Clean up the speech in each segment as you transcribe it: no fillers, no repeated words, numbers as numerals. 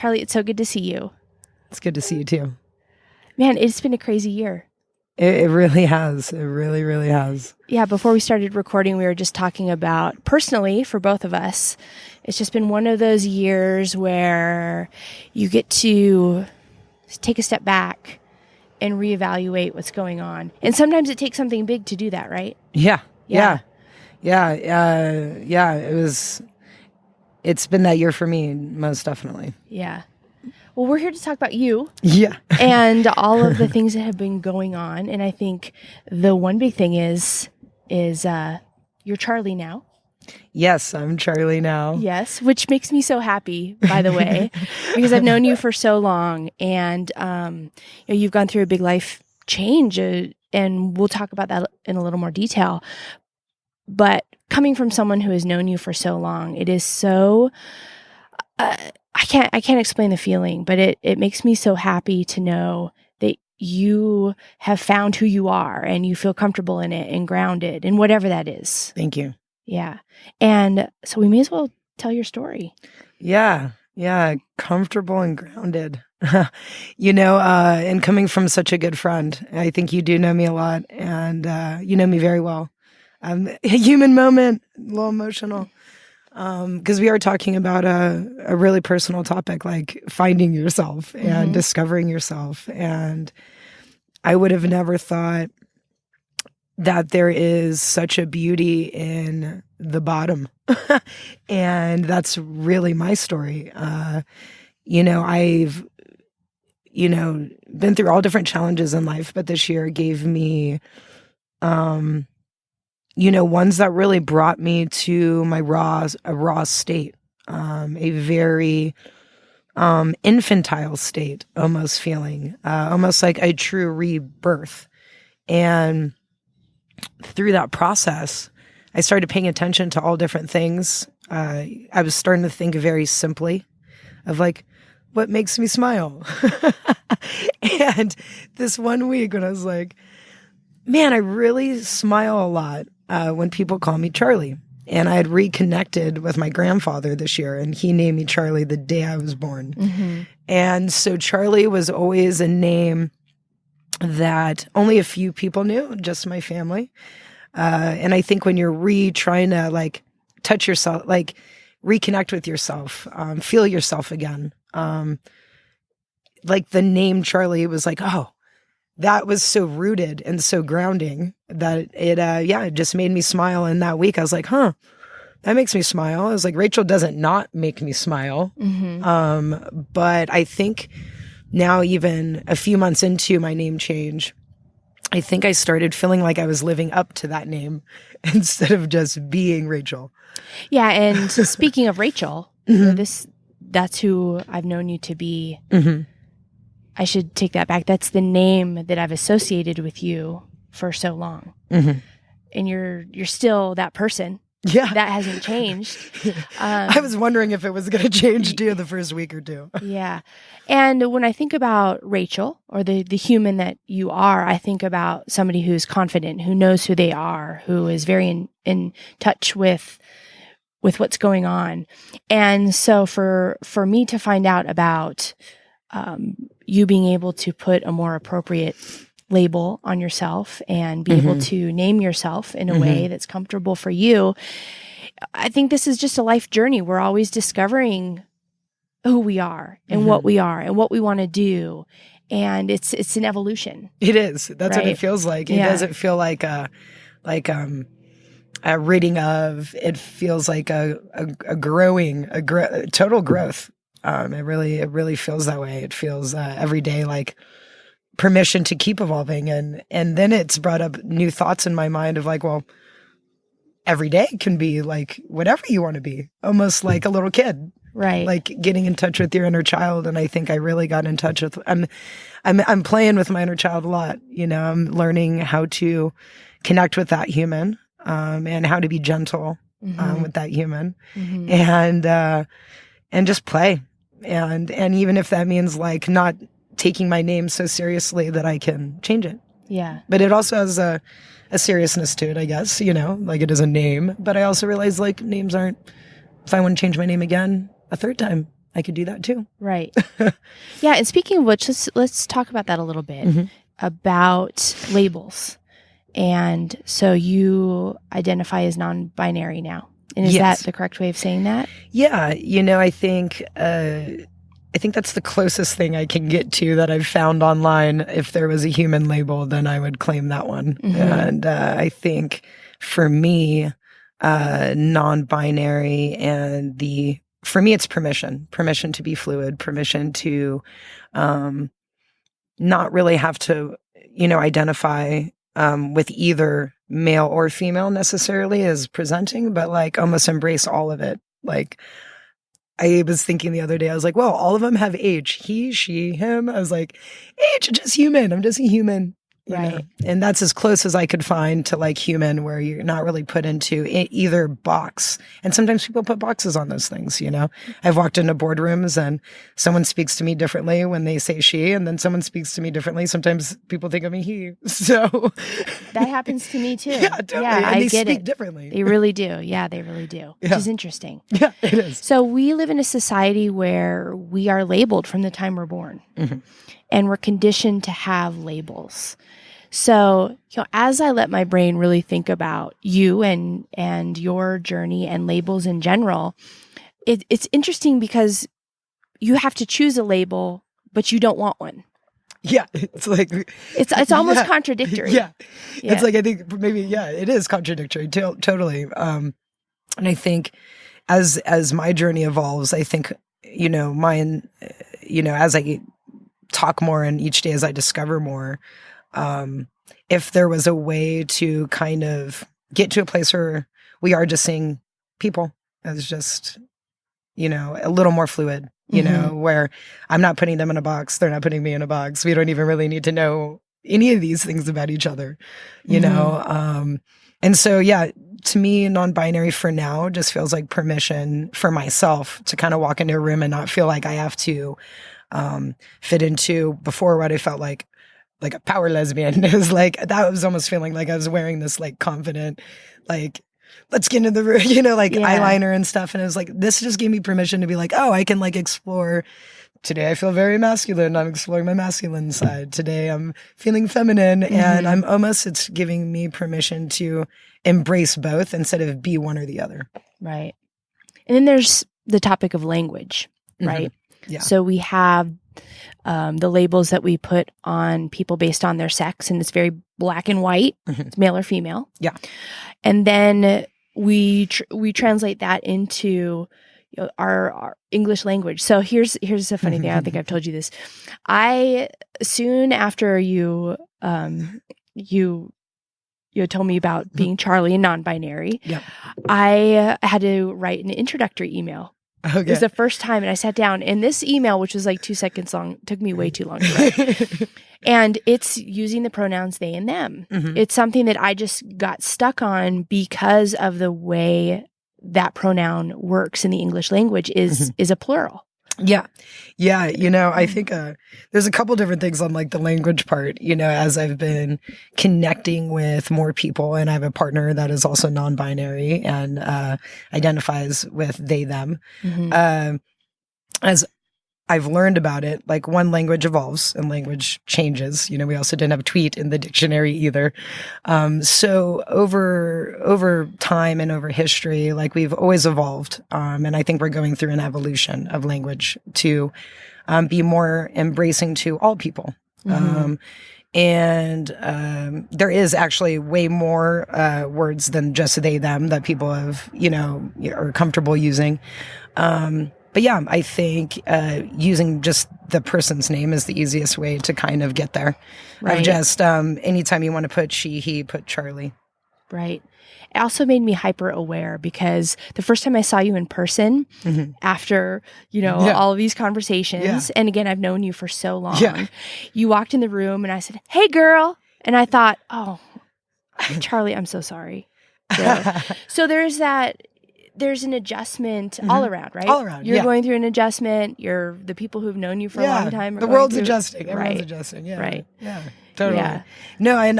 Charlie, it's so good to see you. It's good to see you too. Man, it's been a crazy year. It really has. It really, really has. Yeah, before we started recording, we were just talking about, personally, for both of us, it's just been one of those years where you get to take a step back and reevaluate what's going on. And sometimes it takes something big to do that, right? Yeah. It's been that year for me, most definitely. Yeah. Well, we're here to talk about you. Yeah. And all of the things that have been going on. And I think the one big thing is you're Charlie now. Yes, I'm Charlie now. Yes, which makes me so happy, by the way, because I've known you for so long. And you've gone through a big life change. And we'll talk about that in a little more detail. But coming from someone who has known you for so long, it is so... I can't explain the feeling, but it makes me so happy to know that you have found who you are and you feel comfortable in it and grounded and whatever that is. Thank you. Yeah. And so we may as well tell your story. Yeah. Comfortable and grounded. And coming from such a good friend, I think you do know me a lot and you know me very well. A human moment, a little emotional. Because we are talking about a really personal topic, like finding yourself and discovering yourself. And I would have never thought that there is such a beauty in the bottom. And that's really my story. I've, been through all different challenges in life, but this year gave me, ones that really brought me to my raw state, a very infantile state, almost feeling, almost like a true rebirth. And through that process, I started paying attention to all different things. I was starting to think very simply of like, what makes me smile? And this one week when I was like, man, I really smile a lot when people call me Charlie. And I had reconnected with my grandfather this year, and he named me Charlie the day I was born. Mm-hmm. And so Charlie was always a name that only a few people knew, just my family. And I think when you're trying to like touch yourself, like reconnect with yourself, feel yourself again, like the name Charlie was like, oh, that was so rooted and so grounding that it just made me smile. And that week I was like, that makes me smile. I was like, Rachel doesn't not make me smile. Mm-hmm. But I think now, even a few months into my name change, I think I started feeling like I was living up to that name instead of just being Rachel. Yeah. And speaking of Rachel, that's who I've known you to be. Mm-hmm. I should take that back. That's the name that I've associated with you for so long. Mm-hmm. And you're still that person. Yeah. That hasn't changed. I was wondering if it was going to change too the first week or two. Yeah. And when I think about Rachel or the human that you are, I think about somebody who's confident, who knows who they are, who is very in touch with what's going on. And so for me to find out about you being able to put a more appropriate label on yourself and be able to name yourself in a way that's comfortable for you. I think this is just a life journey. We're always discovering who we are and what we are and what we want to do. And it's an evolution. It is. That's right? What it feels like. It doesn't feel like a reading of, it feels like a growing, total growth. It really feels that way. It feels every day like permission to keep evolving. And then it's brought up new thoughts in my mind of like, well, every day can be like whatever you want to be, almost like a little kid. Right. Like getting in touch with your inner child. And I think I really got in touch with, I'm playing with my inner child a lot. I'm learning how to connect with that human, and how to be gentle, with that human, and just play. And even if that means like not taking my name so seriously that I can change it. Yeah. But it also has a seriousness to it, I guess, like it is a name. But I also realize like names aren't, if I want to change my name again a third time, I could do that too. Right. Yeah. And speaking of which, let's talk about that a little bit, about labels. And so you identify as non-binary now. And is that the correct way of saying that? Yeah. I think that's the closest thing I can get to that I've found online. If there was a human label, then I would claim that one. And I think for me, non-binary and for me, it's permission to be fluid, permission to not really have to, identify with either male or female necessarily as presenting, but like almost embrace all of it. Like, I was thinking the other day, I was like, well, all of them have H. He, she, him. I was like, H, just human. I'm just a human. Right. And that's as close as I could find to like human, where you're not really put into either box. And sometimes people put boxes on those things, I've walked into boardrooms and someone speaks to me differently when they say she, and then someone speaks to me differently. Sometimes people think of me he. So that happens to me too. Yeah, totally. Yeah, and they get speak it. differently. They really do. Yeah, they really do. Which is interesting. Yeah, it is. So we live in a society where we are labeled from the time we're born. And we're conditioned to have labels. So, as I let my brain really think about you and your journey and labels in general, it's interesting because you have to choose a label, but you don't want one. Yeah, it's like it's almost contradictory. Yeah, it's like I think maybe it is contradictory. Totally. And I think as my journey evolves, I think mine. As I talk more and each day as I discover more. If there was a way to kind of get to a place where we are just seeing people as just, a little more fluid, where I'm not putting them in a box. They're not putting me in a box. We don't even really need to know any of these things about each other, and so, to me, non-binary for now just feels like permission for myself to kind of walk into a room and not feel like I have to fit into before what I felt like a power lesbian. It was like, that was almost feeling like I was wearing this like confident, like, let's get into the room, eyeliner and stuff. And it was like, this just gave me permission to be like, oh, I can like explore. Today I feel very masculine. I'm exploring my masculine side. Today I'm feeling feminine, and it's giving me permission to embrace both instead of be one or the other. Right. And then there's the topic of language, right? Yeah. So we have the labels that we put on people based on their sex, and it's very black and white. It's male or female. Yeah. And then we translate that into our English language. So here's a funny thing. I don't think I've told you this. Soon after you told me about being Charlie and non-binary, I had to write an introductory email. Okay. It was the first time, and I sat down, and this email, which was like 2 seconds long, took me way too long to write. And it's using the pronouns they and them. It's something that I just got stuck on because of the way that pronoun works in the English language is a plural. Yeah. I think there's a couple different things on like the language part, as I've been connecting with more people, and I have a partner that is also non-binary and identifies with they, them. As I've learned about it, like one language evolves and language changes. We also didn't have a tweet in the dictionary either. So over time and over history, like we've always evolved. And I think we're going through an evolution of language to be more embracing to all people. And there is actually way more words than just they, them that people have, are comfortable using. But yeah, I think using just the person's name is the easiest way to kind of get there. Right. Of just anytime you want to put she, he, put Charlie. Right. It also made me hyper aware because the first time I saw you in person after, all of these conversations, and again, I've known you for so long, you walked in the room and I said, "Hey girl." And I thought, oh, Charlie, I'm so sorry. So there's an adjustment all around, right? All around. You're going through an adjustment. You're the people who've known you for a long time. The world's adjusting. Everyone's adjusting. Yeah. Right. Yeah. Totally. Yeah. No, and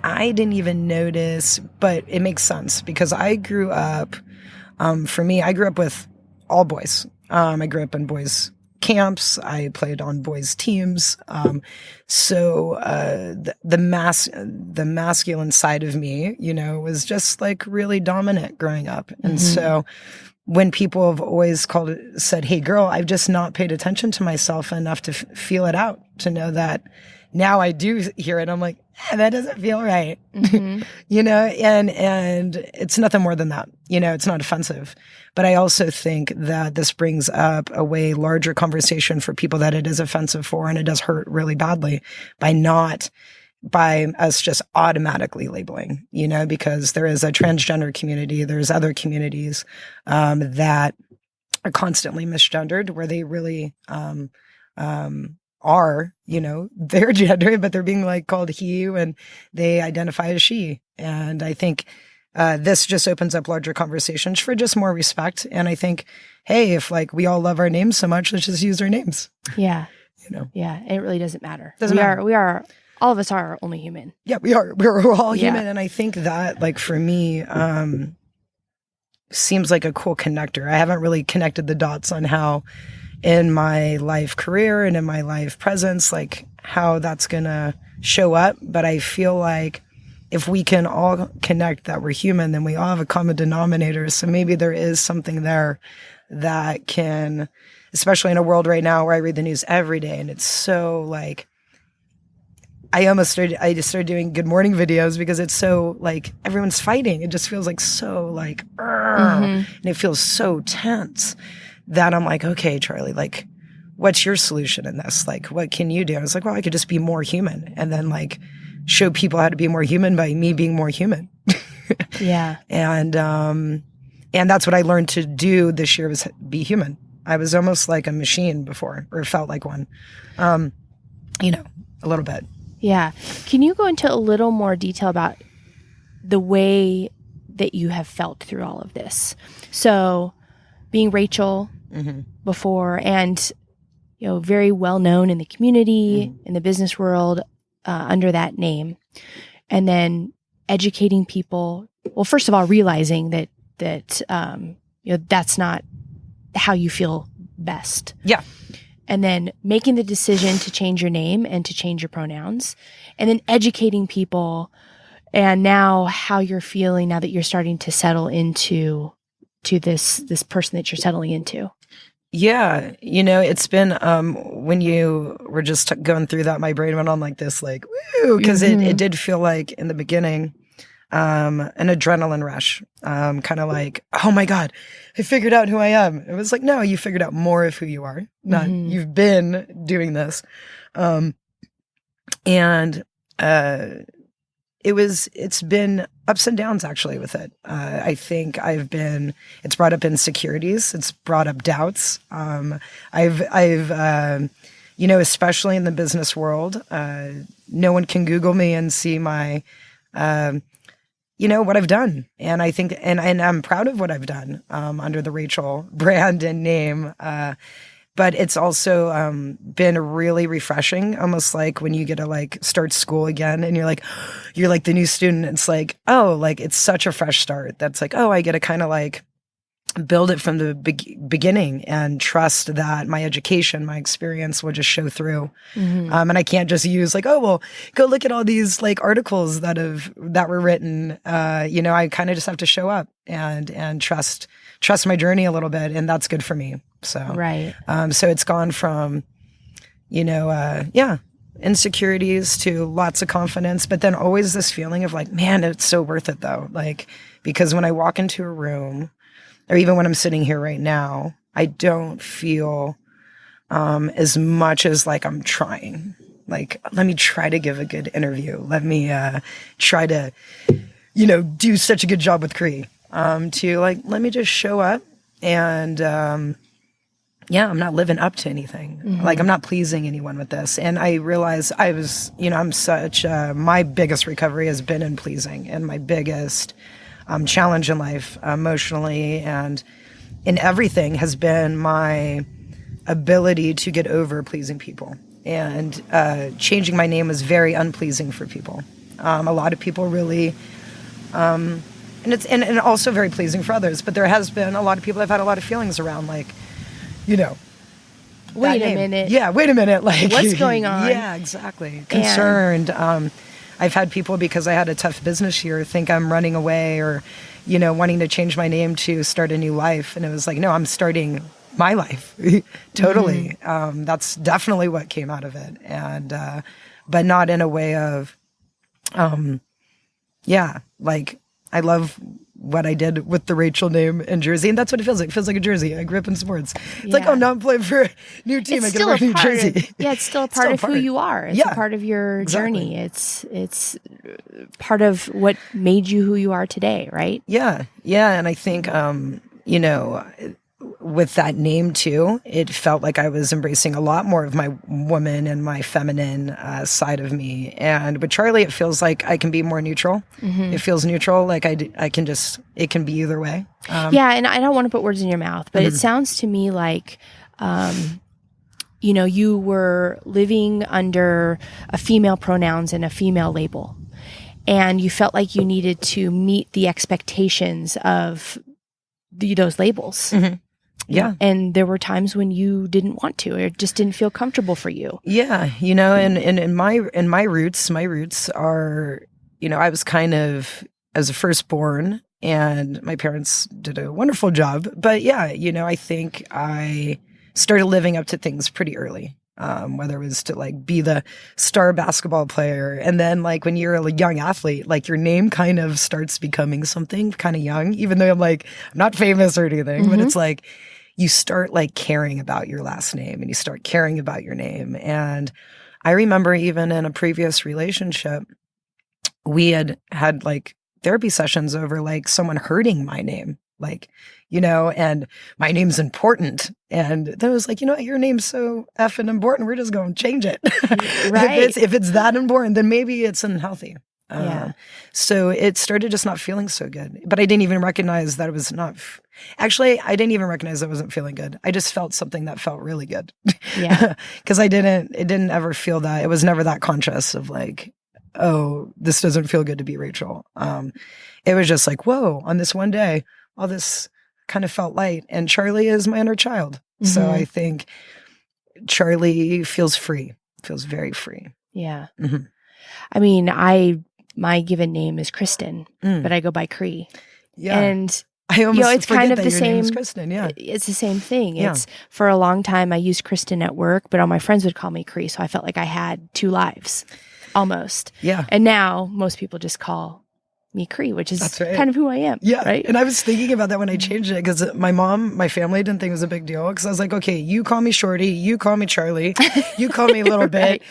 I didn't even notice, but it makes sense because I grew up. For me, I grew up with all boys. I grew up in boys camps. I played on boys teams. So the masculine side of me, you know, was just like really dominant growing up. And so when people have always said, "Hey girl, I've just not paid attention to myself enough to feel it out, to know that now I do hear it." I'm like, that doesn't feel right. You know, and it's nothing more than that. You know, it's not offensive. But I also think that this brings up a way larger conversation for people that it is offensive for, and it does hurt really badly by us just automatically labeling, you know, because there is a transgender community, there's other communities that are constantly misgendered, where they really are, you know, their gender, but they're being like called he, and they identify as she. And I think this just opens up larger conversations for just more respect. And I think, hey, if like we all love our names so much, let's just use our names. Yeah. You know? Yeah. It really doesn't matter. We are, all of us are only human. Yeah, we are. We're all human. And I think that, like, for me, seems like a cool connector. I haven't really connected the dots on how in my life career and in my life presence, like how that's going to show up. But I feel like if we can all connect that we're human, then we all have a common denominator. So maybe there is something there that can, especially in a world right now where I read the news every day and it's so like, I just started doing good morning videos because it's so like everyone's fighting. It just feels like so like, and it feels so tense that I'm like, okay, Charlie, like, what's your solution in this? Like, what can you do? I was like, well, I could just be more human, and then like show people how to be more human by me being more human. Yeah. And that's what I learned to do this year, was be human. I was almost like a machine before, or felt like one, you know, a little bit. Yeah. Can you go into a little more detail about the way that you have felt through all of this? So being Rachel before, and, you know, very well known in the community, in the business world, under that name, and then educating people. Well, first of all, realizing that you know, that's not how you feel best. Yeah. And then making the decision to change your name and to change your pronouns, and then educating people, and now how you're feeling now that you're starting to settle into this person that you're settling into. Yeah. You know, it's been, when you were just going through that, my brain went on like this, like, woo, because it did feel like in the beginning, an adrenaline rush, kind of like, oh my God, I figured out who I am. It was like, no, you figured out more of who you are. Not you've been doing this. It's been ups and downs actually with it. I think it's brought up insecurities. It's brought up doubts. I've you know, especially in the business world, no one can Google me and see my, you know, what I've done. And I think, and I'm proud of what I've done, under the Rachel brand and name. But it's also been really refreshing, almost like when you get to like start school again and you're like the new student. It's like, oh, like it's such a fresh start. That's like, oh, I get to kind of like build it from the beginning and trust that my education, my experience will just show through. And I can't just use like, oh, well, go look at all these like articles that were written. You know, I kind of just have to show up and trust my journey a little bit. And that's good for me. So, right. So it's gone from, you know, insecurities to lots of confidence, but then always this feeling of like, man, it's so worth it though. Like, because when I walk into a room, or even when I'm sitting here right now, I don't feel as much as like I'm trying. Like, let me try to give a good interview. Let me try to, you know, do such a good job with Cree. To like, let me just show up and, I'm not living up to anything. Like, I'm not pleasing anyone with this. And I realized I was, you know, I'm such, my biggest recovery has been in pleasing, and my biggest challenge in life, emotionally and in everything, has been my ability to get over pleasing people. And changing my name was very unpleasing for people. A lot of people really And it's and also very pleasing for others. But there has been a lot of people I've had a lot of feelings around, like, you know, Wait a minute. Yeah, wait a minute. Like, what's going on? Yeah, exactly. Concerned. I've had people, because I had a tough business year, think I'm running away or, you know, wanting to change my name to start a new life. And it was like, no, I'm starting my life. Totally. That's definitely what came out of it. And, but not in a way of, yeah, like, I love what I did with the Rachel name in Jersey, and that's what it feels like. It feels like a jersey. I grew up in sports. It's like, oh, now I'm playing for a new team. I get to wear New Jersey. Yeah, it's still a part of who you are. It's a part of your journey. It's part of what made you who you are today, right? Yeah, yeah, and I think you know, with that name too, it felt like I was embracing a lot more of my woman and my feminine side of me. And with Charlie, it feels like I can be more neutral. It feels neutral. Like I can just, it can be either way. Yeah. And I don't want to put words in your mouth, but it sounds to me like, you know, you were living under a female pronouns and a female label, and you felt like you needed to meet the expectations of those labels. Yeah. And there were times when you didn't want to, or it just didn't feel comfortable for you. Yeah. You know, and in my roots are, you know, I was kind of, as a firstborn, and my parents did a wonderful job. But yeah, you know, I think I started living up to things pretty early. Whether it was to like be the star basketball player. And then like when you're a young athlete, like your name kind of starts becoming something kind of young, even though I'm not famous or anything, but it's like, you start like caring about your last name, and you start caring about your name. And I remember even in a previous relationship, we had like therapy sessions over like someone hurting my name, like, you know, and my name's important. And then it was like, you know what, your name's so effing important, we're just going to change it. Right. if it's that important, then maybe it's unhealthy. So it started just not feeling so good. But I didn't even recognize that it was not. Actually, I didn't even recognize I wasn't feeling good. I just felt something that felt really good. Yeah. Because it didn't ever feel that. It was never that conscious of like, oh, this doesn't feel good to be Rachel. It was just like, whoa, on this one day, all this kind of felt light. And Charlie is my inner child. So I think Charlie feels free, feels very free. Yeah. I mean, my given name is Kristen, but I go by Cree. Yeah. And I almost it's kind of the same. Kristen, yeah. It's the same thing. Yeah. It's for a long time I used Kristen at work, but all my friends would call me Cree, so I felt like I had two lives, almost. Yeah. And now most people just call me Cree, which is kind of who I am. Yeah. Right. And I was thinking about that when I changed it, because my family didn't think it was a big deal, because I was like, okay, you call me Shorty, you call me Charlie, you call me Little Bit,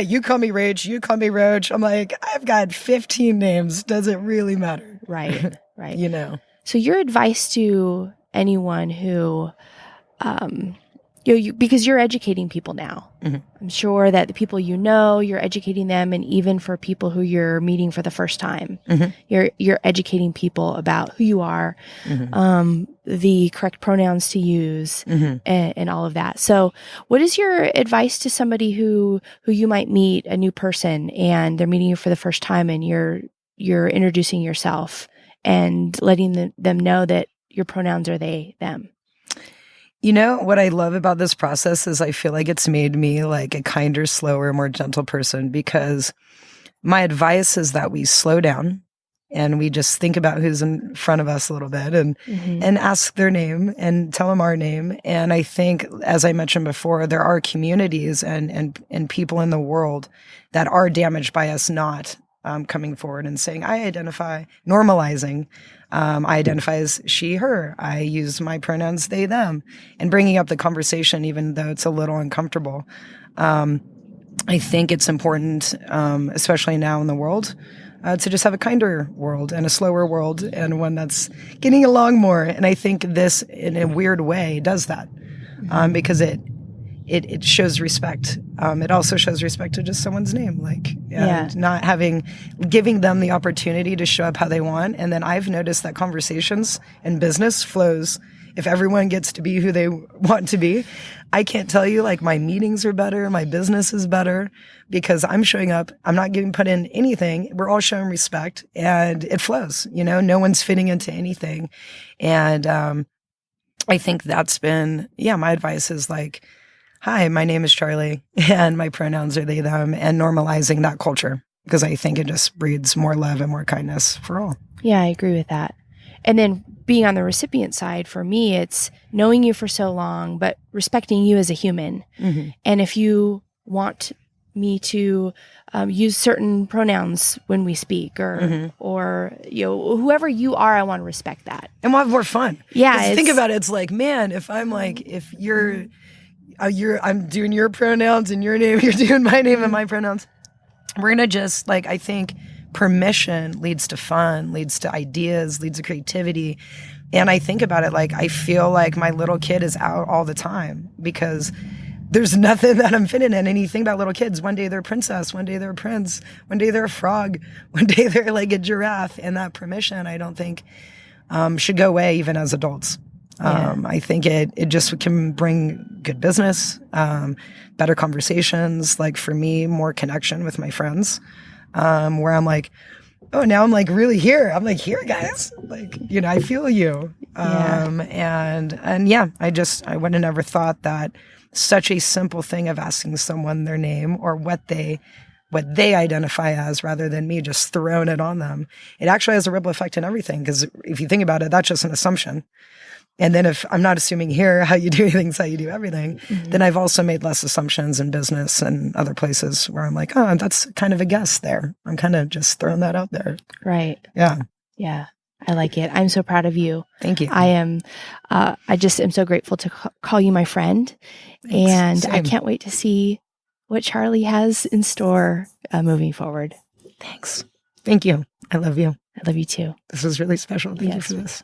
you call me Rach, you call me Roach. I'm like, I've got 15 names. Does it really matter? Right. Right. You know. So your advice to anyone who, because you're educating people now. I'm sure that the people you know, you're educating them, and even for people who you're meeting for the first time, you're educating people about who you are, the correct pronouns to use, and all of that. So, what is your advice to somebody who you might meet, a new person, and they're meeting you for the first time, and you're introducing yourself and letting them know that your pronouns are they, them? You know, what I love about this process is I feel like it's made me like a kinder, slower, more gentle person, because my advice is that we slow down and we just think about who's in front of us a little bit and ask their name and tell them our name. And I think, as I mentioned before, there are communities and people in the world that are damaged by us not coming forward and saying, I identify, normalizing, I identify as she, her, I use my pronouns they, them, and bringing up the conversation, even though it's a little uncomfortable. I think it's important, especially now in the world, to just have a kinder world and a slower world, and one that's getting along more. And I think this, in a weird way, does that, because it shows respect. It also shows respect to just someone's name, not giving them the opportunity to show up how they want. And then I've noticed that conversations and business flows if everyone gets to be who they want to be, I can't tell you, like, my meetings are better, my business is better because I'm showing up. I'm not getting put in anything. We're all showing respect and it flows, no one's fitting into anything. And, I think that's been, my advice is like, hi, my name is Charlie and my pronouns are they, them, and normalizing that culture because I think it just breeds more love and more kindness for all. Yeah, I agree with that. And then being on the recipient side, for me, it's knowing you for so long, but respecting you as a human. Mm-hmm. And if you want me to use certain pronouns when we speak or whoever you are, I want to respect that. And we'll have more fun. Yeah. Think about it. It's like, man, if I'm like, if I'm doing your pronouns and your name, you're doing my name and my pronouns. We're going to just like, I think permission leads to fun, leads to ideas, leads to creativity. And I think about it like, I feel like my little kid is out all the time because there's nothing that I'm fitting in. And you think about little kids, one day they're a princess, one day they're a prince, one day they're a frog, one day they're like a giraffe. And that permission, I don't think should go away even as adults. I think it just can bring good business, better conversations. Like for me, more connection with my friends, where I'm like, oh, now I'm like really here. I'm like, here, guys. Like, I feel you. And yeah, I would have never thought that such a simple thing of asking someone their name or what they identify as rather than me just throwing it on them. It actually has a ripple effect in everything. Because if you think about it, that's just an assumption. And then if I'm not assuming here how you do things, how you do everything, then I've also made less assumptions in business and other places where I'm like, oh, that's kind of a guess there. I'm kind of just throwing that out there. Right. Yeah. Yeah. I like it. I'm so proud of you. Thank you. I am. I just am so grateful to call you my friend. Thanks. And Same. I can't wait to see what Charlie has in store moving forward. Thanks. Thank you. I love you. I love you too. This was really special. Thank you for this.